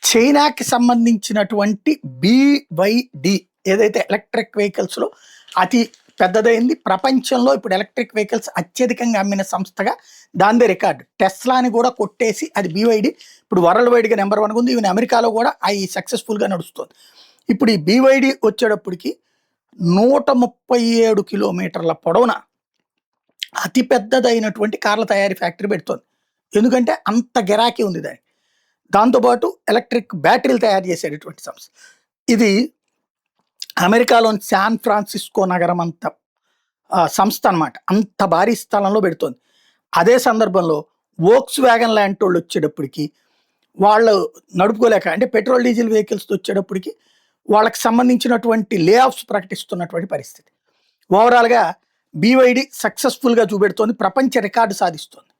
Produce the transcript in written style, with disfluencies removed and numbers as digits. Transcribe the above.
చైనాకి సంబంధించినటువంటి BYD ఏదైతే ఎలక్ట్రిక్ వెహికల్స్‌లో అతి పెద్దదైంది. ప్రపంచంలో ఇప్పుడు ఎలక్ట్రిక్ వెహికల్స్ అత్యధికంగా అమ్మిన సంస్థగా దానిదే రికార్డ్. టెస్లాని కూడా కొట్టేసి అది BYD ఇప్పుడు వరల్డ్ వైడ్‌గా నంబర్ 1గా ఉంది. ఈవెన్ అమెరికాలో కూడా అయి సక్సెస్‌ఫుల్‌గా నడుస్తుంది. ఇప్పుడు ఈ BYD వచ్చేటప్పటికి 137 కిలోమీటర్ల పొడవున అతి పెద్దదైనటువంటి కార్ల తయారీ ఫ్యాక్టరీ పెడుతోంది. ఎందుకంటే అంత గిరాకీ ఉంది దానికి. దాంతోపాటు ఎలక్ట్రిక్ బ్యాటరీలు తయారు చేసేటటువంటి సంస్థ. ఇది అమెరికాలోని శాన్ ఫ్రాన్సిస్కో నగరం అంత సంస్థ అనమాట. అంత భారీ స్థలంలో పెడుతోంది. అదే సందర్భంలో వోక్స్ వ్యాగన్ లాంటోళ్ళు వచ్చేటప్పటికి వాళ్ళు నడుపుకోలేక అంటే పెట్రోల్ డీజిల్ వెహికల్స్ వచ్చేటప్పటికి వాళ్ళకి సంబంధించినటువంటి లే ఆఫ్స్ ప్రకటిస్తున్నటువంటి పరిస్థితి. ఓవరాల్‌గా BYD సక్సెస్‌ఫుల్‌గా చూపెడుతోంది. ప్రపంచ రికార్డు సాధిస్తోంది.